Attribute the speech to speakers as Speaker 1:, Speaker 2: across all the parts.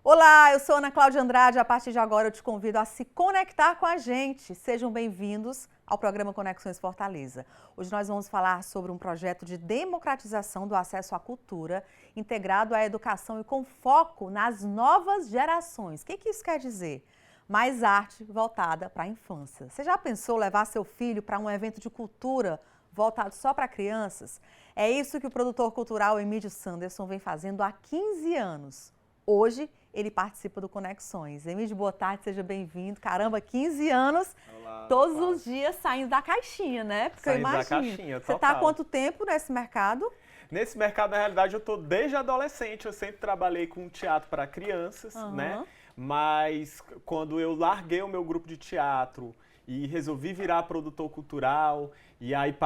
Speaker 1: Olá, eu sou Ana Cláudia Andrade. A partir de agora eu te convido a se conectar com a gente. Sejam bem-vindos ao programa Conexões Fortaleza. Hoje nós vamos falar sobre um projeto de democratização do acesso à cultura, integrado à educação e com foco nas novas gerações. O que isso quer dizer? Mais arte voltada para a infância. Você já pensou levar seu filho para um evento de cultura voltado só para crianças? É isso que o produtor cultural Emílio Sanderson vem fazendo há 15 anos. Hoje, ele participa do Conexões. Emílio, boa tarde, seja bem-vindo. Caramba, 15 anos,
Speaker 2: Olá,
Speaker 1: todos os dias saindo da caixinha, né? Porque
Speaker 2: saindo
Speaker 1: eu imagino.
Speaker 2: da caixinha,
Speaker 1: Você está há quanto tempo nesse mercado?
Speaker 2: Nesse mercado, na realidade, eu estou desde adolescente. Eu sempre trabalhei com teatro para crianças, né? Mas quando eu larguei o meu grupo de teatro e resolvi virar produtor cultural, e aí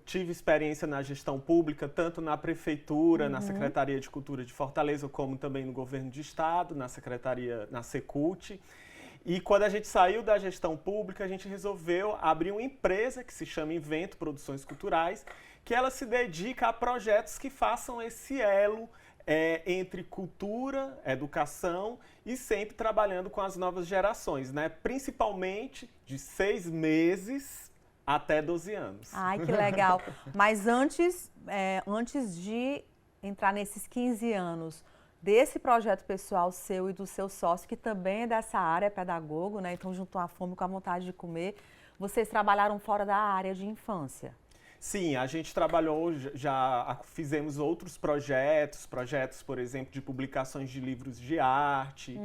Speaker 2: tive experiência na gestão pública, tanto na prefeitura, na Secretaria de Cultura de Fortaleza, como também no governo de estado, na secretaria, na Secult. E quando a gente saiu da gestão pública, a gente resolveu abrir uma empresa que se chama Invento Produções Culturais, que ela se dedica a projetos que façam esse elo entre cultura, educação e sempre trabalhando com as novas gerações, né? Principalmente de 6 meses até 12 anos.
Speaker 1: Ai, que legal. Mas antes de entrar nesses 15 anos, desse projeto pessoal seu e do seu sócio, que também é dessa área, é pedagogo, né? Então juntou a fome com a vontade de comer, vocês trabalharam fora da área de infância.
Speaker 2: Sim, a gente trabalhou, já fizemos outros projetos, por exemplo, de publicações de livros de arte.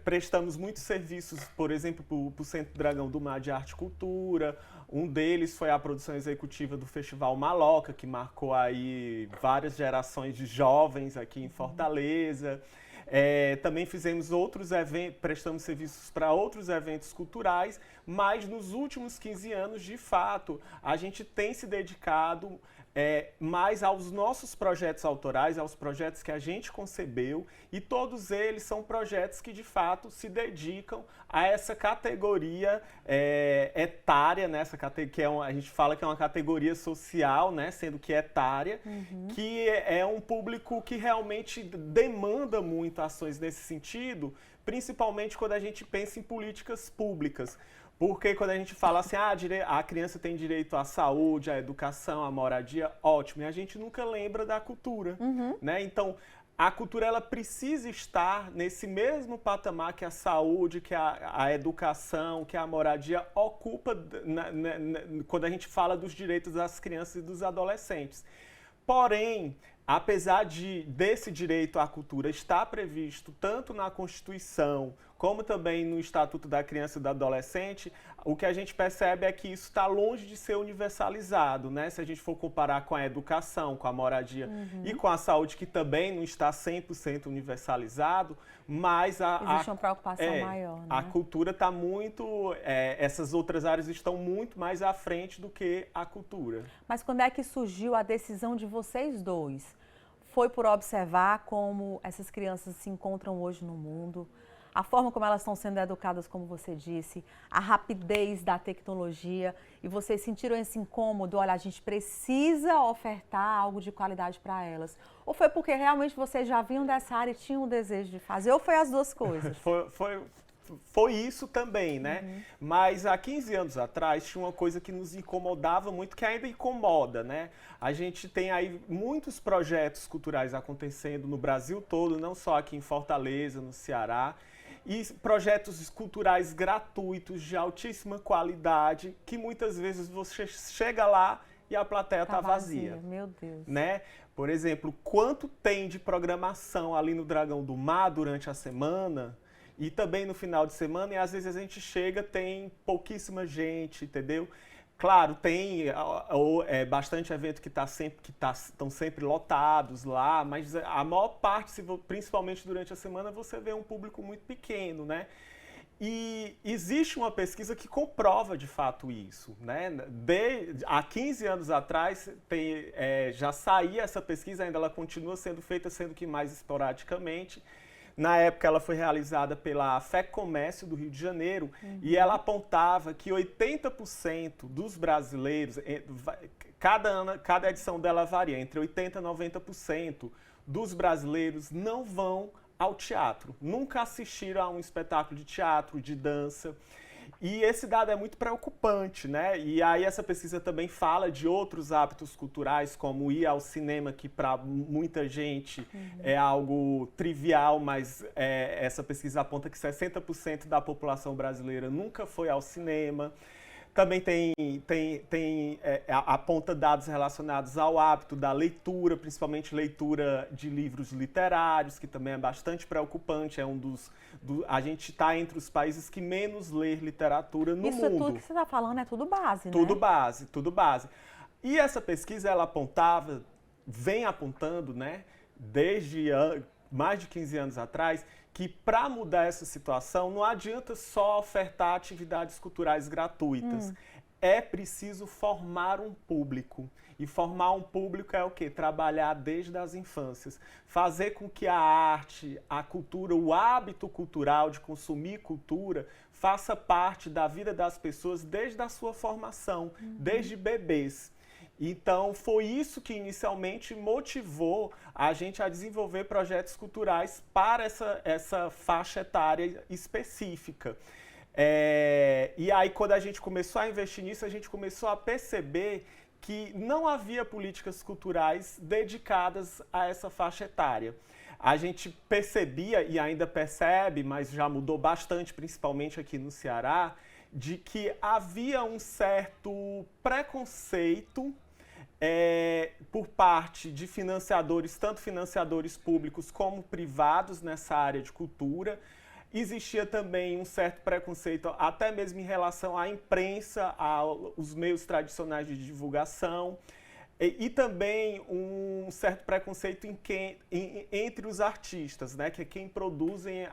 Speaker 2: Prestamos muitos serviços, por exemplo, para o Centro Dragão do Mar de Arte e Cultura. Um deles foi a produção executiva do Festival Maloca, que marcou aí várias gerações de jovens aqui em Fortaleza. Também fizemos outros eventos, prestamos serviços para outros eventos culturais, mas nos últimos 15 anos, de fato, a gente tem se dedicado mais aos nossos projetos autorais, aos projetos que a gente concebeu, e todos eles são projetos que, de fato, se dedicam a essa categoria etária, né? Que a gente fala que é uma categoria social, né? Sendo que etária, que é um público que realmente demanda muito ações nesse sentido, principalmente quando a gente pensa em políticas públicas. Porque quando a gente fala assim, a criança tem direito à saúde, à educação, à moradia, ótimo. E a gente nunca lembra da cultura, né? Então, a cultura ela precisa estar nesse mesmo patamar que a saúde, que a educação, que a moradia ocupa quando a gente fala dos direitos das crianças e dos adolescentes. Porém, apesar desse direito à cultura estar previsto tanto na Constituição como também no Estatuto da Criança e do Adolescente, o que a gente percebe é que isso está longe de ser universalizado, né? Se a gente for comparar com a educação, com a moradia e com a saúde, que também não está 100% universalizado, mas
Speaker 1: existe uma preocupação maior, né?
Speaker 2: A cultura está muito... essas outras áreas estão muito mais à frente do que a cultura.
Speaker 1: Mas quando é que surgiu a decisão de vocês dois? Foi por observar como essas crianças se encontram hoje no mundo, a forma como elas estão sendo educadas, como você disse, a rapidez da tecnologia, e vocês sentiram esse incômodo, olha, a gente precisa ofertar algo de qualidade para elas? Ou foi porque realmente vocês já vinham dessa área e tinham o desejo de fazer, ou foi as duas coisas?
Speaker 2: Foi isso também, né? Mas há 15 anos atrás tinha uma coisa que nos incomodava muito, que ainda incomoda, né? A gente tem aí muitos projetos culturais acontecendo no Brasil todo, não só aqui em Fortaleza, no Ceará, e projetos culturais gratuitos de altíssima qualidade, que muitas vezes você chega lá e a plateia está vazia.
Speaker 1: Meu Deus.
Speaker 2: Né? Por exemplo, quanto tem de programação ali no Dragão do Mar durante a semana e também no final de semana, e às vezes a gente chega, tem pouquíssima gente, entendeu? Claro, tem bastante evento que estão sempre lotados lá, mas a maior parte, principalmente durante a semana, você vê um público muito pequeno, né? E existe uma pesquisa que comprova de fato isso, né? Há 15 anos atrás já saía essa pesquisa, ainda ela continua sendo feita, sendo que mais esporadicamente. Na época, ela foi realizada pela FEComércio do Rio de Janeiro e ela apontava que 80% dos brasileiros, cada edição dela varia, entre 80% e 90% dos brasileiros não vão ao teatro, nunca assistiram a um espetáculo de teatro, de dança. E esse dado é muito preocupante, né? E aí essa pesquisa também fala de outros hábitos culturais, como ir ao cinema, que para muita gente é algo trivial, mas essa pesquisa aponta que 60% da população brasileira nunca foi ao cinema. Também aponta dados relacionados ao hábito da leitura, principalmente leitura de livros literários, que também é bastante preocupante. A gente está entre os países que menos lê literatura no mundo.
Speaker 1: Isso tudo que você está falando é tudo base,
Speaker 2: tudo
Speaker 1: né?
Speaker 2: Base, tudo base. E essa pesquisa, ela vem apontando, né, desde mais de 15 anos atrás, que para mudar essa situação não adianta só ofertar atividades culturais gratuitas. É preciso formar um público. E formar um público é o quê? Trabalhar desde as infâncias. Fazer com que a arte, a cultura, o hábito cultural de consumir cultura faça parte da vida das pessoas desde a sua formação, desde bebês. Então, foi isso que inicialmente motivou a gente a desenvolver projetos culturais para essa faixa etária específica. E aí, quando a gente começou a investir nisso, a gente começou a perceber que não havia políticas culturais dedicadas a essa faixa etária. A gente percebia, e ainda percebe, mas já mudou bastante, principalmente aqui no Ceará, de que havia um certo preconceito por parte de financiadores, tanto financiadores públicos como privados nessa área de cultura. Existia também um certo preconceito, até mesmo em relação à imprensa, aos meios tradicionais de divulgação, e também um certo preconceito entre os artistas, né, que é quem produzem,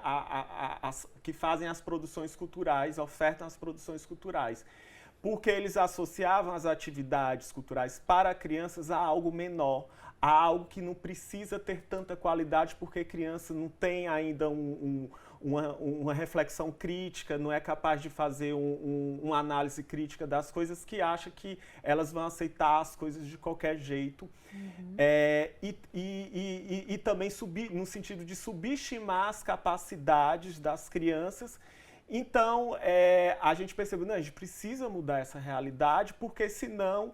Speaker 2: que fazem as produções culturais, ofertam as produções culturais. Porque eles associavam as atividades culturais para crianças a algo menor, a algo que não precisa ter tanta qualidade, porque criança não tem ainda uma reflexão crítica, não é capaz de fazer uma análise crítica das coisas, que acha que elas vão aceitar as coisas de qualquer jeito. E também no sentido de subestimar as capacidades das crianças. Então, a gente percebeu, a gente precisa mudar essa realidade, porque senão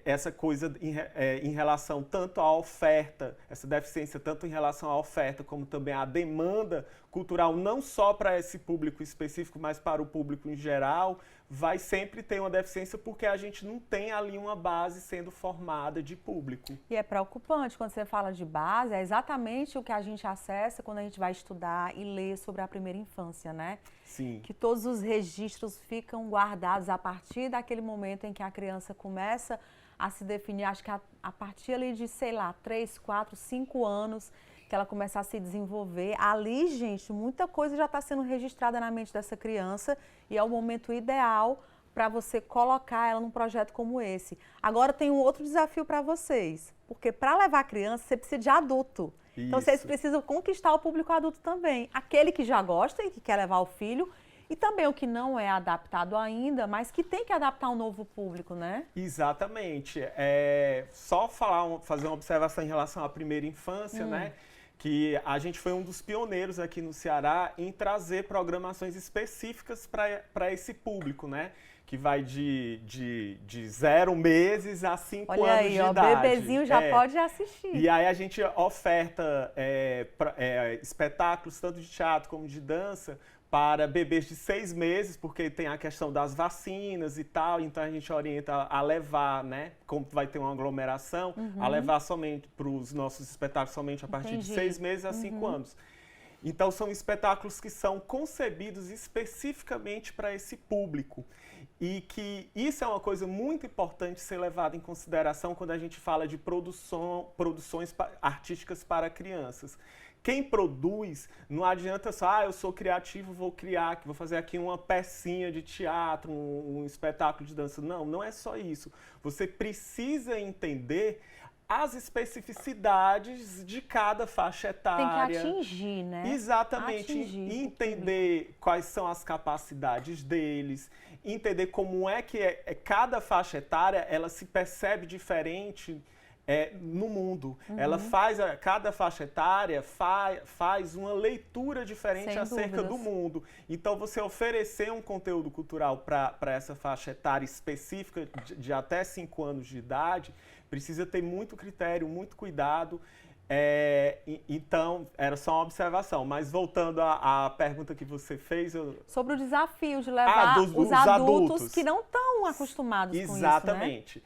Speaker 2: essa coisa em relação tanto à oferta, essa deficiência tanto em relação à oferta como também à demanda cultural, não só para esse público específico, mas para o público em geral, vai sempre ter uma deficiência, porque a gente não tem ali uma base sendo formada de público.
Speaker 1: E é preocupante quando você fala de base, é exatamente o que a gente acessa quando a gente vai estudar e ler sobre a primeira infância, né?
Speaker 2: Sim.
Speaker 1: Que todos os registros ficam guardados a partir daquele momento em que a criança começa a se definir, acho que a partir ali de, 3, 4, 5 anos, que ela começa a se desenvolver. Ali, gente, muita coisa já está sendo registrada na mente dessa criança e é o momento ideal para você colocar ela num projeto como esse. Agora tem um outro desafio para vocês, porque para levar a criança você precisa de adulto.
Speaker 2: Isso.
Speaker 1: Então vocês precisam conquistar o público adulto também. Aquele que já gosta e que quer levar o filho, e também o que não é adaptado ainda, mas que tem que adaptar um novo público, né?
Speaker 2: Exatamente. Só fazer uma observação em relação à primeira infância, né? Que a gente foi um dos pioneiros aqui no Ceará em trazer programações específicas para esse público, né? Que vai de 0 meses a 5
Speaker 1: Olha
Speaker 2: anos
Speaker 1: aí,
Speaker 2: de
Speaker 1: ó,
Speaker 2: idade.
Speaker 1: bebezinho já pode assistir.
Speaker 2: E aí a gente oferta espetáculos tanto de teatro como de dança para bebês de 6 meses, porque tem a questão das vacinas e tal, então a gente orienta a levar, né, como vai ter uma aglomeração, a levar somente para os nossos espetáculos somente a partir de 6 meses a 5 anos. Então são espetáculos que são concebidos especificamente para esse público. E que isso é uma coisa muito importante ser levada em consideração quando a gente fala de produções artísticas para crianças. Quem produz, não adianta só, eu sou criativo, vou fazer aqui uma pecinha de teatro, um espetáculo de dança. Não, não é só isso. Você precisa entender as especificidades de cada faixa etária.
Speaker 1: Tem que atingir, né?
Speaker 2: Exatamente. Entender quais são as capacidades deles, entender como é que cada faixa etária ela se percebe diferente no mundo. Ela faz, cada faixa etária faz uma leitura diferente
Speaker 1: Sem
Speaker 2: acerca
Speaker 1: dúvidas.
Speaker 2: do mundo. Então, você oferecer um conteúdo cultural para essa faixa etária específica de até 5 anos de idade, precisa ter muito critério, muito cuidado. Então, era só uma observação. Mas voltando à pergunta que você fez...
Speaker 1: Sobre o desafio de levar os adultos que não estão acostumados com isso, né?
Speaker 2: Exatamente.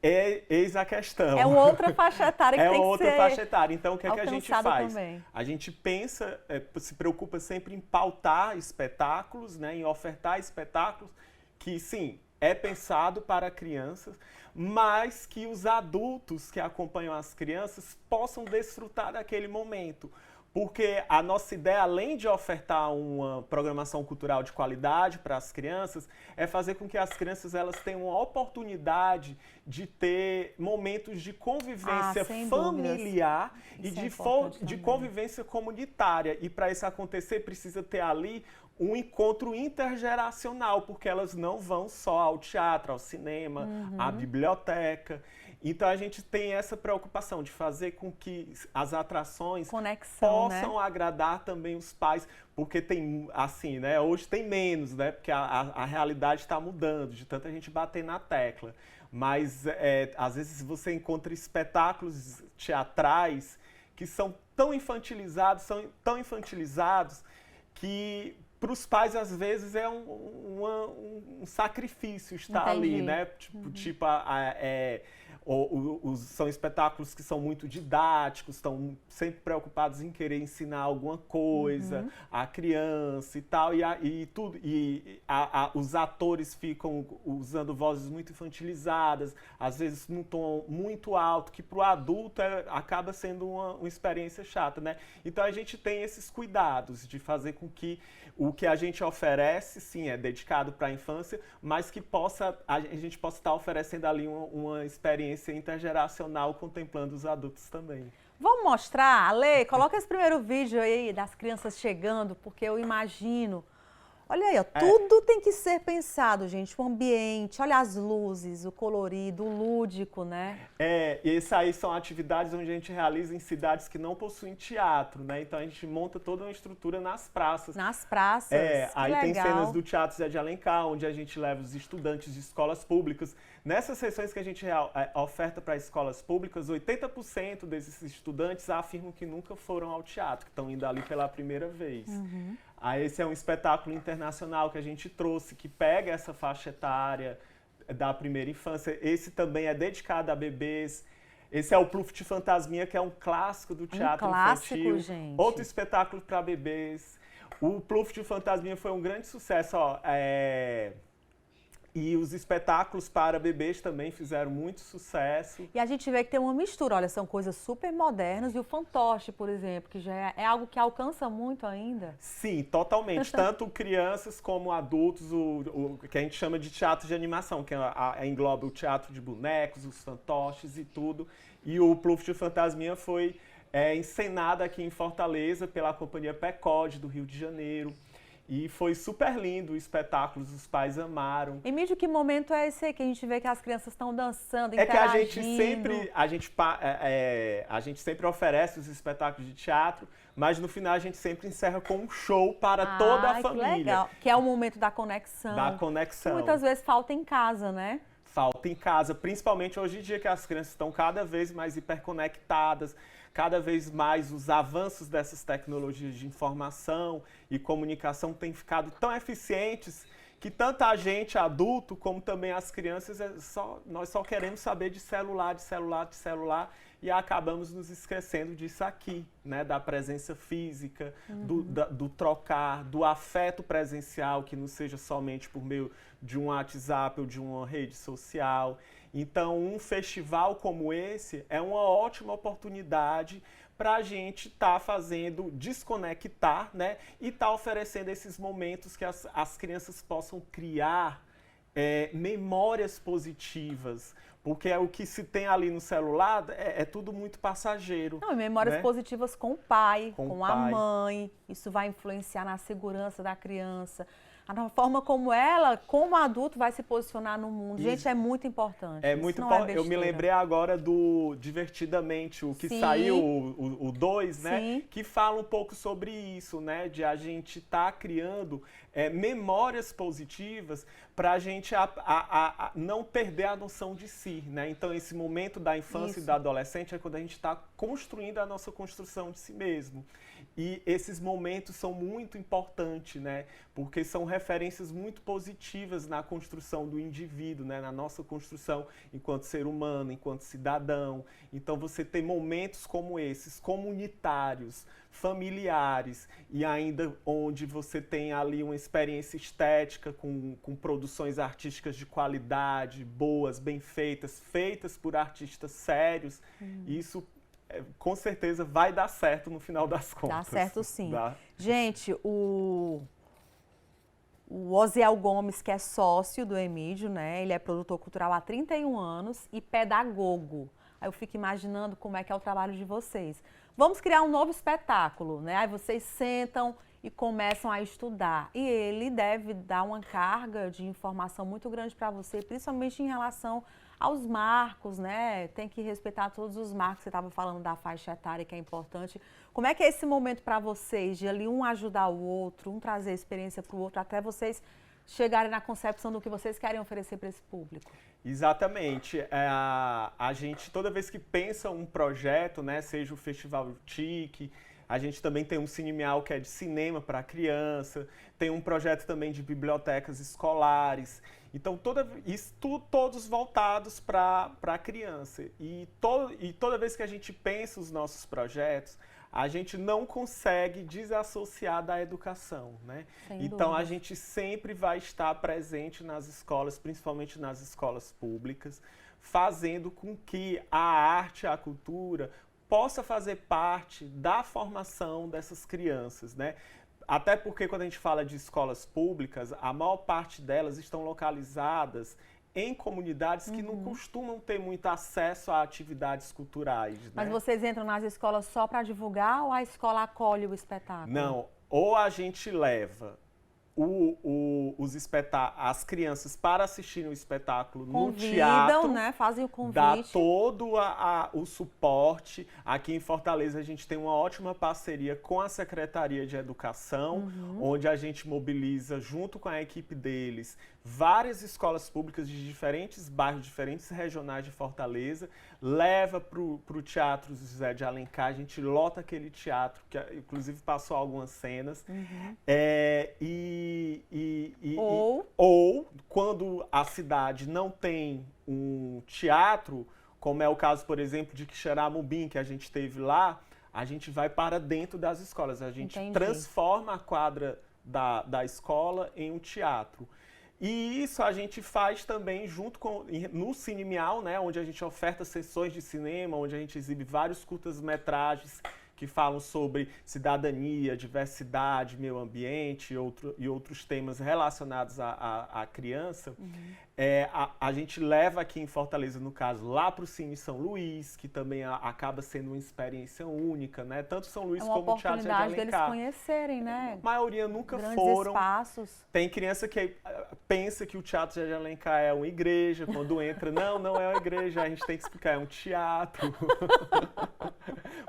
Speaker 2: Eis a questão.
Speaker 1: É outra faixa etária que tem que ser
Speaker 2: outra faixa etária. Então, o que é que a gente
Speaker 1: alcançada
Speaker 2: faz?
Speaker 1: também.
Speaker 2: A gente pensa, se preocupa sempre em pautar espetáculos, né, em ofertar espetáculos que, sim, é pensado para crianças, mas que os adultos que acompanham as crianças possam desfrutar daquele momento. Porque a nossa ideia, além de ofertar uma programação cultural de qualidade para as crianças, é fazer com que as crianças elas tenham a oportunidade de ter momentos de convivência familiar e de convivência comunitária. E para isso acontecer, precisa ter ali um encontro intergeracional, porque elas não vão só ao teatro, ao cinema, à biblioteca. Então, a gente tem essa preocupação de fazer com que as atrações possam agradar também os pais, porque tem, assim, né, hoje tem menos, né, porque a realidade está mudando, de tanta gente bater na tecla. Mas, às vezes, você encontra espetáculos teatrais que são tão infantilizados, que para os pais, às vezes, é um sacrifício estar ali, né? São espetáculos que são muito didáticos, estão sempre preocupados em querer ensinar alguma coisa à criança e tal, os atores ficam usando vozes muito infantilizadas, às vezes num tom muito alto, que para o adulto acaba sendo uma experiência chata, né? Então a gente tem esses cuidados de fazer com que o que a gente oferece, sim, é dedicado para a infância, mas que a gente possa estar oferecendo ali uma experiência intergeracional contemplando os adultos também.
Speaker 1: Vamos mostrar, Ale? Coloca esse primeiro vídeo aí das crianças chegando, porque eu imagino... Olha aí, ó, tudo tem que ser pensado, gente. O ambiente, olha as luzes, o colorido, o lúdico, né?
Speaker 2: Essas aí são atividades onde a gente realiza em cidades que não possuem teatro, né? Então a gente monta toda uma estrutura nas praças.
Speaker 1: Nas praças,
Speaker 2: aí
Speaker 1: legal.
Speaker 2: Tem cenas do Teatro Zé de Alencar, onde a gente leva os estudantes de escolas públicas. Nessas sessões que a gente oferta para escolas públicas, 80% desses estudantes afirmam que nunca foram ao teatro, que estão indo ali pela primeira vez. Esse é um espetáculo internacional que a gente trouxe, que pega essa faixa etária da primeira infância. Esse também é dedicado a bebês. Esse é o Pluft Fantasminha, que é um clássico do teatro infantil.
Speaker 1: Gente.
Speaker 2: Outro espetáculo para bebês. O Pluft Fantasminha foi um grande sucesso. E os espetáculos para bebês também fizeram muito sucesso.
Speaker 1: E a gente vê que tem uma mistura, olha, são coisas super modernas. E o fantoche, por exemplo, que já é algo que alcança muito ainda.
Speaker 2: Sim, totalmente. Tanto crianças como adultos, o que a gente chama de teatro de animação, que engloba o teatro de bonecos, os fantoches e tudo. E o Pluft de Fantasminha foi encenado aqui em Fortaleza pela Companhia Pecode, do Rio de Janeiro. E foi super lindo o espetáculo, os pais amaram.
Speaker 1: Emílio, que momento é esse aí que a gente vê que as crianças estão dançando, interagindo?
Speaker 2: É que a gente sempre oferece os espetáculos de teatro, mas no final a gente sempre encerra com um show para toda a família.
Speaker 1: Que legal, que é o momento da conexão.
Speaker 2: Da conexão.
Speaker 1: Que muitas vezes falta em casa, né?
Speaker 2: Falta em casa, principalmente hoje em dia que as crianças estão cada vez mais hiperconectadas, cada vez mais os avanços dessas tecnologias de informação e comunicação têm ficado tão eficientes que tanto a gente, adulto, como também as crianças, nós só queremos saber de celular, e acabamos nos esquecendo disso aqui, né? Da presença física, do trocar, do afeto presencial, que não seja somente por meio de um WhatsApp ou de uma rede social. Então, um festival como esse é uma ótima oportunidade para a gente estar fazendo desconectar, né? E estar oferecendo esses momentos que as crianças possam criar memórias positivas, Porque o que se tem ali no celular é tudo muito passageiro.
Speaker 1: Não, e memórias
Speaker 2: né?
Speaker 1: positivas com o pai, com a
Speaker 2: pai.
Speaker 1: mãe. Isso vai influenciar na segurança da criança. Na forma como ela, como adulto, vai se posicionar no mundo. Gente, é muito importante.
Speaker 2: É muito importante. Eu me lembrei agora do Divertidamente, o que
Speaker 1: Sim.
Speaker 2: saiu, o 2, né?
Speaker 1: Sim.
Speaker 2: Que fala um pouco sobre isso, né? De a gente estar criando memórias positivas para a gente não perder a noção de si, né? Então, esse momento da infância e da adolescente é quando a gente está construindo a nossa construção de si mesmo. E esses momentos são muito importantes, né? Porque são referências muito positivas na construção do indivíduo, né? Na nossa construção enquanto ser humano, enquanto cidadão. Então você tem momentos como esses, comunitários, familiares, e ainda onde você tem ali uma experiência estética com produções artísticas de qualidade, boas, bem feitas, feitas por artistas sérios. Isso com certeza vai dar certo no final das contas.
Speaker 1: Dá certo sim. Gente, o Osiel Gomes, que é sócio do Emídio, né? Ele é produtor cultural há 31 anos e pedagogo. Aí eu fico imaginando como é que é o trabalho de vocês. Vamos criar um novo espetáculo, né? Aí vocês sentam e começam a estudar. E ele deve dar uma carga de informação muito grande para você, principalmente em relação aos marcos, né? Tem que respeitar todos os marcos. Você estava falando da faixa etária, que é importante. Como é que é esse momento para vocês, de ali um ajudar o outro, um trazer experiência para o outro, até vocês chegarem na concepção do que vocês querem oferecer para esse público?
Speaker 2: Exatamente. A gente, toda vez que pensa um projeto, né, seja o Festival TIC, a gente também tem um Cinemeal que é de cinema para criança, tem um projeto também de bibliotecas escolares. Então, todos voltados para a criança. E toda vez que a gente pensa os nossos projetos, a gente não consegue desassociar da educação, né? Então, a gente sempre vai estar presente nas escolas, principalmente nas escolas públicas, fazendo com que a arte, a cultura, possa fazer parte da formação dessas crianças, né? Até porque quando a gente fala de escolas públicas, a maior parte delas estão localizadas em comunidades que não costumam ter muito acesso a atividades culturais.
Speaker 1: Mas
Speaker 2: né?
Speaker 1: vocês entram nas escolas só para divulgar ou a escola acolhe o espetáculo?
Speaker 2: Não, ou a gente leva as crianças para assistirem o espetáculo no teatro,
Speaker 1: né? Fazem o convite.
Speaker 2: Dá todo o suporte. Aqui em Fortaleza a gente tem uma ótima parceria com a Secretaria de Educação, onde a gente mobiliza, junto com a equipe deles, várias escolas públicas de diferentes bairros, diferentes regionais de Fortaleza, leva para o Teatro José de Alencar, a gente lota aquele teatro, que inclusive passou algumas cenas, ou quando a cidade não tem um teatro, como é o caso, por exemplo, de Quixeramobim, que a gente teve lá, a gente vai para dentro das escolas, a gente transforma a quadra da escola em um teatro. E isso a gente faz também no Cinemeal, né, onde a gente oferta sessões de cinema, onde a gente exibe vários curtas-metragens que falam sobre cidadania, diversidade, meio ambiente e outros temas relacionados à criança. A gente leva aqui em Fortaleza, no caso, lá para o Cine São Luís, que também acaba sendo uma experiência única, né? Tanto São Luís como o Teatro de Alencar.
Speaker 1: É uma oportunidade deles conhecerem, né?
Speaker 2: A maioria nunca
Speaker 1: Grandes
Speaker 2: foram.
Speaker 1: Espaços.
Speaker 2: Tem criança que pensa que o Teatro de Alencar é uma igreja, quando entra, não é uma igreja, a gente tem que explicar, é um teatro.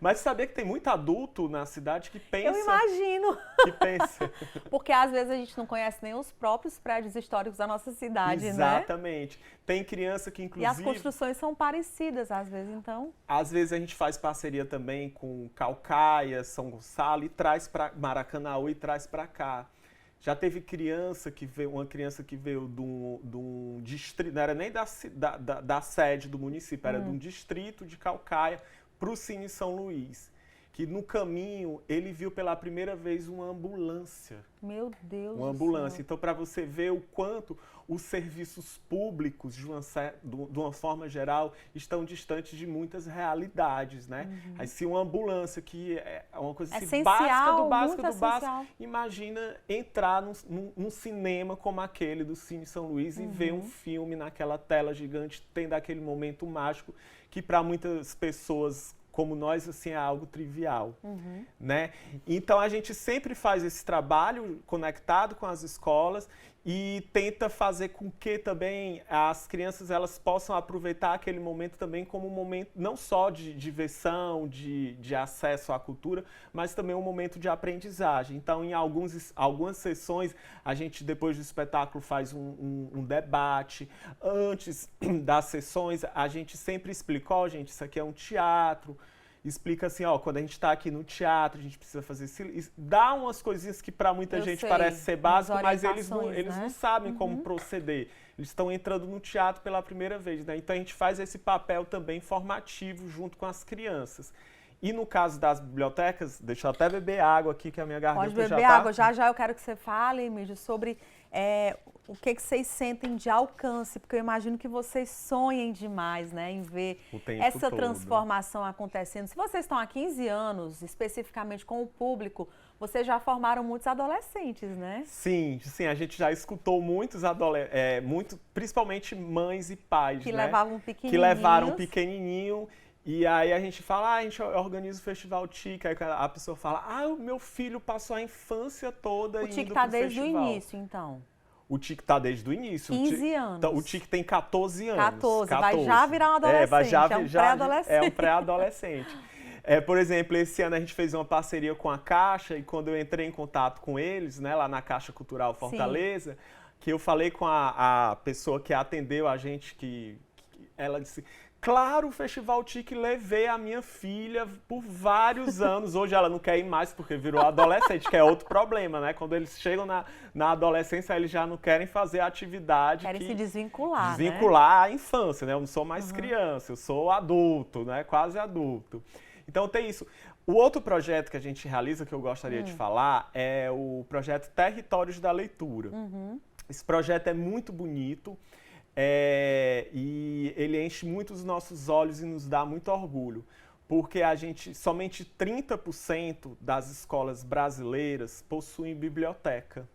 Speaker 2: Mas sabia que tem muito adulto na cidade que pensa...
Speaker 1: Eu imagino!
Speaker 2: Que pensa.
Speaker 1: Porque às vezes a gente não conhece nem os próprios prédios históricos da nossa cidade,
Speaker 2: Exatamente.
Speaker 1: Né?
Speaker 2: Tem criança que, inclusive...
Speaker 1: E as construções são parecidas, às vezes, então...
Speaker 2: Às vezes a gente faz parceria também com Caucaia, São Gonçalo, e traz para Maracanaú e traz para cá. Já teve uma criança que veio de um distrito, não era nem da sede do município, era de um distrito de Caucaia, para o Cine São Luís. que no caminho ele viu pela primeira vez uma ambulância.
Speaker 1: Meu Deus
Speaker 2: Uma
Speaker 1: do
Speaker 2: ambulância.
Speaker 1: céu.
Speaker 2: Então, para você ver o quanto os serviços públicos, de uma forma geral, estão distantes de muitas realidades, né? Aí, se uma ambulância, que é uma coisa assim,
Speaker 1: Essencial,
Speaker 2: básica
Speaker 1: muito
Speaker 2: do básico,
Speaker 1: essencial.
Speaker 2: imagina entrar num cinema como aquele do Cine São Luís e ver um filme naquela tela gigante, tendo aquele momento mágico que para muitas pessoas como nós, assim, é algo trivial, né? Então, a gente sempre faz esse trabalho conectado com as escolas e tenta fazer com que também as crianças elas possam aproveitar aquele momento também como um momento não só de diversão, de acesso à cultura, mas também um momento de aprendizagem. Então, em algumas sessões, a gente, depois do espetáculo, faz um debate. Antes das sessões, a gente sempre explica, ó, gente, isso aqui é um teatro. Explica assim, ó, quando a gente está aqui no teatro, a gente precisa fazer isso. Dá umas coisinhas que para muita gente parece ser básico, mas eles não sabem como proceder. Eles estão entrando no teatro pela primeira vez, né? Então a gente faz esse papel também formativo junto com as crianças. E no caso das bibliotecas, deixa eu até beber água aqui, que a minha garganta já tá...
Speaker 1: Pode beber água. Já eu quero que você fale, Mídio, sobre o que vocês sentem de alcance, porque eu imagino que vocês sonhem demais, né, em ver essa transformação acontecendo. Se vocês estão há 15 anos, especificamente com o público, vocês já formaram muitos adolescentes, né?
Speaker 2: Sim, a gente já escutou muitos adolescentes, principalmente mães e pais,
Speaker 1: que
Speaker 2: né?
Speaker 1: levavam pequenininhos.
Speaker 2: Que levaram pequenininho. E aí a gente fala, a gente organiza o Festival TIC, aí a pessoa fala, o meu filho passou a infância toda indo pro festival.
Speaker 1: O TIC tá desde o início, então?
Speaker 2: O TIC tá desde o início.
Speaker 1: 15 anos.
Speaker 2: O TIC tem 14 anos.
Speaker 1: 14, vai já virar um adolescente, é um pré-adolescente.
Speaker 2: É um pré-adolescente. Por exemplo, esse ano a gente fez uma parceria com a Caixa, e quando eu entrei em contato com eles, né, lá na Caixa Cultural Fortaleza, sim, que eu falei com a pessoa que atendeu a gente, que ela disse... Claro, o Festival TIC, levei a minha filha por vários anos. Hoje ela não quer ir mais porque virou adolescente, que é outro problema, né? Quando eles chegam na adolescência, eles já não querem fazer a atividade.
Speaker 1: Querem se desvincular,
Speaker 2: desvincular a infância, né? Eu não sou mais criança, eu sou adulto, né? Quase adulto. Então tem isso. O outro projeto que a gente realiza, que eu gostaria de falar, é o projeto Territórios da Leitura. Esse projeto é muito bonito. E ele enche muito os nossos olhos e nos dá muito orgulho, porque somente 30% das escolas brasileiras possuem biblioteca.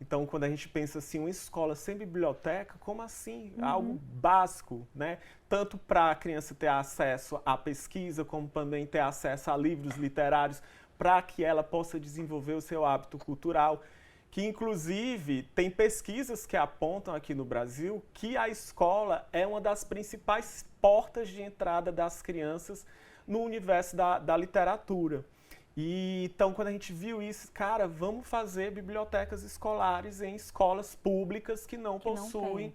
Speaker 2: Então, quando a gente pensa assim, uma escola sem biblioteca, como assim? Algo básico, né? Tanto para a criança ter acesso à pesquisa, como também ter acesso a livros literários, para que ela possa desenvolver o seu hábito cultural. Que, inclusive, tem pesquisas que apontam aqui no Brasil que a escola é uma das principais portas de entrada das crianças no universo da literatura. E, então, quando a gente viu isso, cara, vamos fazer bibliotecas escolares em escolas públicas que não possuem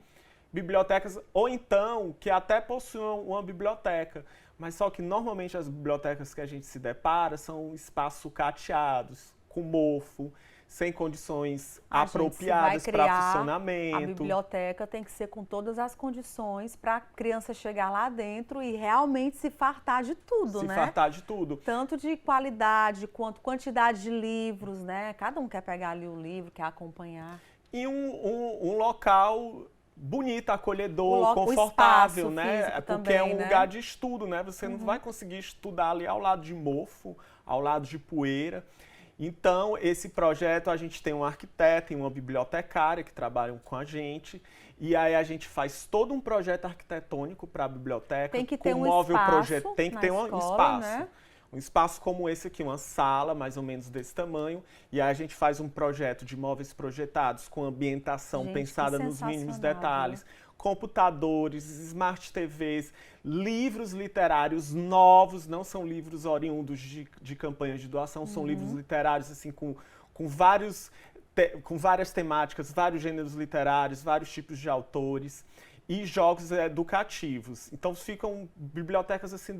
Speaker 2: bibliotecas, ou então que até possuam uma biblioteca. Mas só que, normalmente, as bibliotecas que a gente se depara são espaços sucateados, com mofo, sem condições apropriadas para funcionamento.
Speaker 1: A biblioteca tem que ser com todas as condições para a criança chegar lá dentro e realmente se fartar de tudo, né?
Speaker 2: Se fartar de tudo.
Speaker 1: Tanto de qualidade quanto quantidade de livros, né? Cada um quer pegar ali o livro, quer acompanhar.
Speaker 2: E um local bonito, acolhedor, confortável, né? Porque também, é um lugar de estudo, né? Você não vai conseguir estudar ali ao lado de mofo, ao lado de poeira. Então, esse projeto, a gente tem um arquiteto e uma bibliotecária que trabalham com a gente. E aí a gente faz todo um projeto arquitetônico para a biblioteca.
Speaker 1: Tem que ter um espaço.
Speaker 2: Tem que ter um espaço. Né? Um espaço como esse aqui, uma sala mais ou menos desse tamanho. E aí a gente faz um projeto de móveis projetados com ambientação pensada nos mínimos detalhes. Né? Computadores, smart TVs, livros literários novos, não são livros oriundos de campanhas de doação, são livros literários assim, com várias temáticas, vários gêneros literários, vários tipos de autores e jogos educativos. Então ficam bibliotecas assim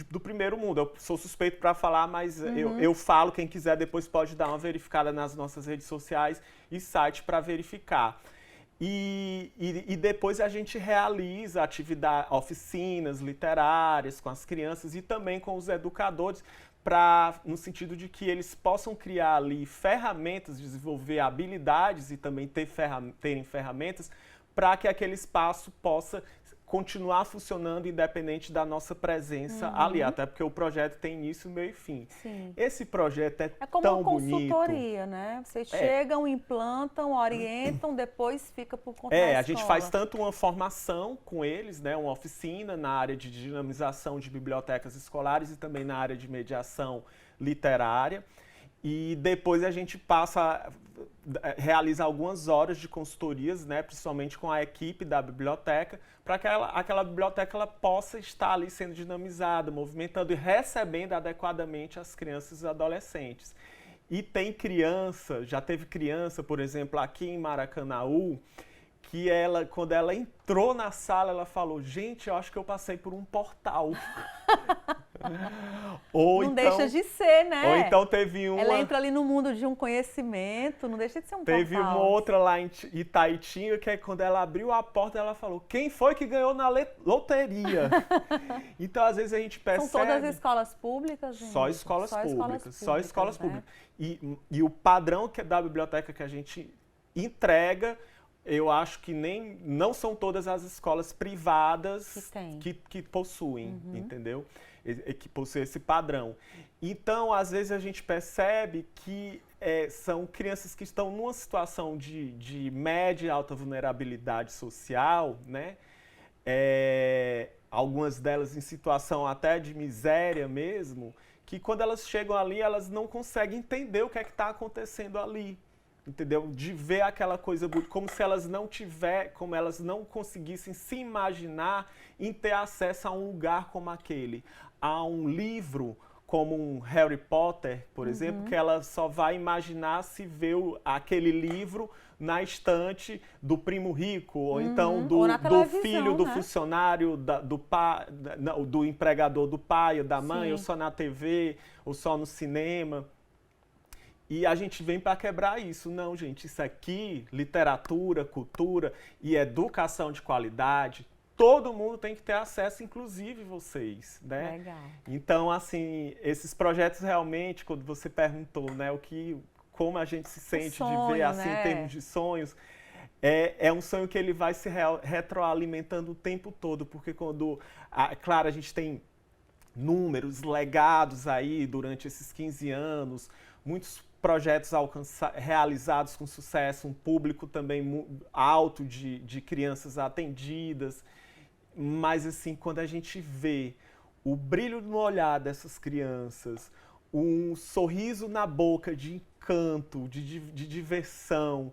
Speaker 2: do primeiro mundo. Eu sou suspeito para falar, mas eu falo, quem quiser depois pode dar uma verificada nas nossas redes sociais e site para verificar. E depois a gente realiza oficinas literárias com as crianças e também com os educadores no sentido de que eles possam criar ali ferramentas, desenvolver habilidades e também terem ferramentas para que aquele espaço possa continuar funcionando independente da nossa presença ali, até porque o projeto tem início, meio e fim.
Speaker 1: Sim.
Speaker 2: Esse projeto é
Speaker 1: como
Speaker 2: tão
Speaker 1: uma consultoria,
Speaker 2: bonito.
Speaker 1: né? Vocês chegam, implantam, orientam, depois fica por conta da escola.
Speaker 2: A gente faz tanto uma formação com eles, né, uma oficina na área de dinamização de bibliotecas escolares e também na área de mediação literária. E depois a gente realiza algumas horas de consultorias, né, principalmente com a equipe da biblioteca, para que aquela biblioteca ela possa estar ali sendo dinamizada, movimentando e recebendo adequadamente as crianças e adolescentes. E tem criança, já teve criança, por exemplo, aqui em Maracanaú, que quando ela entrou na sala, ela falou: gente, eu acho que eu passei por um portal.
Speaker 1: Não deixa de ser, né?
Speaker 2: Ou então teve uma...
Speaker 1: Ela entra ali no mundo de um conhecimento, não deixa de ser um portal.
Speaker 2: Teve uma outra lá em Itaitinga, que quando ela abriu a porta, ela falou: quem foi que ganhou na loteria? Então, às vezes, a gente percebe...
Speaker 1: São todas escolas públicas, gente?
Speaker 2: Só escolas públicas. Só escolas públicas. E o padrão da biblioteca que a gente entrega... Eu acho que não são todas as escolas privadas que possuem, entendeu? Que possuem esse padrão. Então, às vezes, a gente percebe que são crianças que estão numa situação de média e alta vulnerabilidade social, né? Algumas delas em situação até de miséria mesmo, que quando elas chegam ali, elas não conseguem entender o que é que está acontecendo ali. Entendeu? De ver aquela coisa como se elas não conseguissem se imaginar em ter acesso a um lugar como aquele, a um livro como um Harry Potter, por exemplo, que ela só vai imaginar se vê aquele livro na estante do primo rico, ou então do filho do funcionário, do empregador do pai ou da mãe, ou só na TV, ou só no cinema. E a gente vem para quebrar isso. Não, gente, isso aqui, literatura, cultura e educação de qualidade, todo mundo tem que ter acesso, inclusive vocês, né?
Speaker 1: Legal.
Speaker 2: Então, assim, esses projetos realmente, quando você perguntou, né, como a gente se sente de ver, assim, em termos de sonhos, é um sonho que ele vai se retroalimentando o tempo todo, porque claro, a gente tem números, legados aí durante esses 15 anos, muitos projetos realizados com sucesso, um público também alto de crianças atendidas, mas assim, quando a gente vê o brilho no olhar dessas crianças, um sorriso na boca de encanto, de diversão,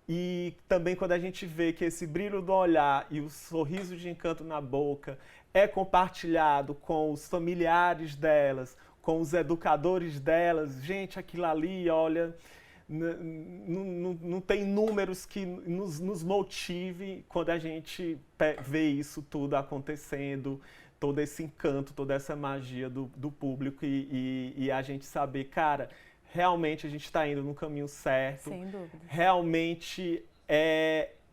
Speaker 2: e também quando a gente vê que esse brilho no olhar e o sorriso de encanto na boca é compartilhado com os familiares delas, com os educadores delas, gente, aquilo ali, olha, não tem números que nos motive quando a gente vê isso tudo acontecendo, todo esse encanto, toda essa magia do público e a gente saber, cara, realmente a gente está indo no caminho certo.
Speaker 1: Sem dúvida.
Speaker 2: Realmente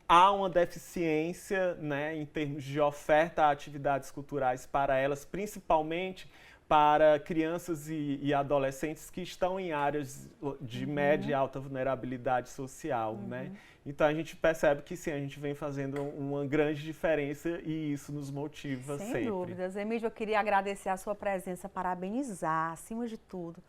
Speaker 2: há uma deficiência, né, em termos de oferta a atividades culturais para elas, principalmente para crianças e adolescentes que estão em áreas de média e alta vulnerabilidade social, né? Então a gente percebe que sim, a gente vem fazendo uma grande diferença e isso nos motiva sempre.
Speaker 1: Sem dúvidas. Emílio, eu queria agradecer a sua presença, parabenizar, acima de tudo.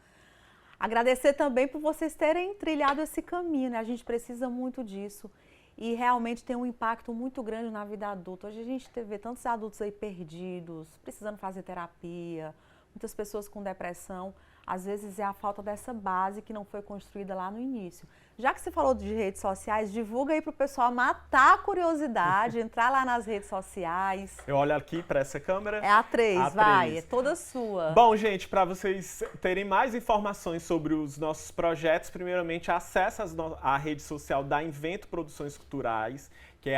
Speaker 1: Agradecer também por vocês terem trilhado esse caminho, né? A gente precisa muito disso e realmente tem um impacto muito grande na vida adulta. Hoje a gente vê tantos adultos aí perdidos, precisando fazer terapia, muitas pessoas com depressão, às vezes é a falta dessa base que não foi construída lá no início. Já que você falou de redes sociais, divulga aí para o pessoal matar a curiosidade, entrar lá nas redes sociais.
Speaker 2: Eu olho aqui para essa câmera.
Speaker 1: É a 3, vai, é toda sua.
Speaker 2: Bom, gente, para vocês terem mais informações sobre os nossos projetos, primeiramente acesse a rede social da Invento Produções Culturais, que é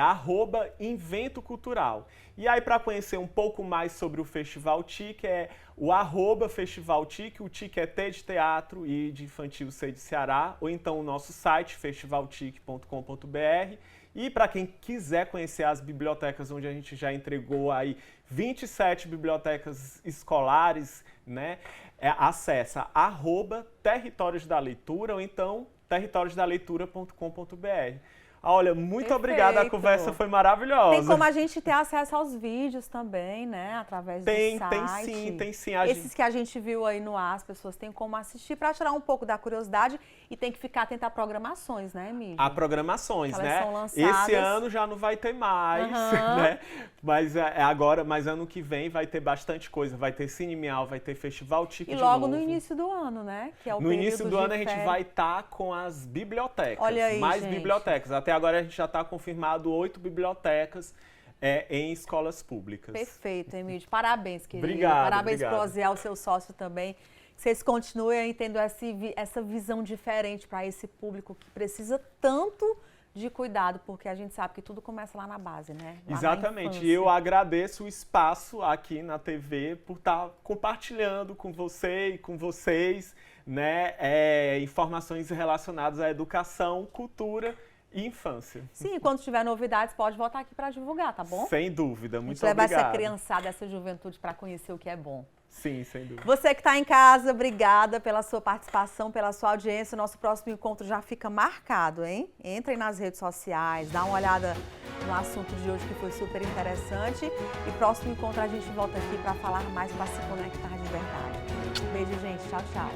Speaker 2: @InventoCultural. E aí, para conhecer um pouco mais sobre o Festival TIC, é o @Festival TIC, o TIC é T de teatro e de infantil C de Ceará, ou então o nosso site, festivaltic.com.br. E para quem quiser conhecer as bibliotecas, onde a gente já entregou aí 27 bibliotecas escolares, né? acessa @Territórios da Leitura ou então territoriosdaleitura.com.br. Olha, muito
Speaker 1: Perfeito.
Speaker 2: Obrigado, a conversa foi maravilhosa.
Speaker 1: Tem como a gente ter acesso aos vídeos também, né? Através do site.
Speaker 2: Tem sim.
Speaker 1: Esses que a gente viu aí no ar, as pessoas têm como assistir para tirar um pouco da curiosidade e tem que ficar atento a programações, né, Emílio?
Speaker 2: A programações, né?
Speaker 1: São lançadas.
Speaker 2: Esse ano já não vai ter mais, né? Mas mas ano que vem vai ter bastante coisa. Vai ter Cine Miau, vai ter Festival Tique de
Speaker 1: novo. E logo
Speaker 2: novo.
Speaker 1: no início do ano, né? Que é o
Speaker 2: no início do ano a gente
Speaker 1: férias.
Speaker 2: vai estar com as bibliotecas.
Speaker 1: Olha aí,
Speaker 2: mais
Speaker 1: gente.
Speaker 2: bibliotecas. Até agora a gente já está confirmado 8 bibliotecas em escolas públicas.
Speaker 1: Perfeito, Emílio. Parabéns, querido.
Speaker 2: Obrigado.
Speaker 1: Parabéns para o Osiel, o seu sócio também. Que vocês continuem tendo essa visão diferente para esse público que precisa tanto de cuidado, porque a gente sabe que tudo começa lá na base, né? Lá
Speaker 2: Exatamente. E eu agradeço o espaço aqui na TV por estar compartilhando com você e com vocês, né, informações relacionadas à educação, cultura e infância.
Speaker 1: Sim, quando tiver novidades, pode voltar aqui para divulgar, tá bom?
Speaker 2: Sem dúvida, muito
Speaker 1: obrigado. Levar essa
Speaker 2: obrigado.
Speaker 1: criançada, essa juventude para conhecer o que é bom.
Speaker 2: Sim, sem dúvida.
Speaker 1: Você que está em casa, obrigada pela sua participação, pela sua audiência. Nosso próximo encontro já fica marcado, hein? Entrem nas redes sociais, dá uma olhada no assunto de hoje que foi super interessante. E próximo encontro a gente volta aqui para falar mais, para se conectar de verdade. Um beijo, gente. Tchau, tchau.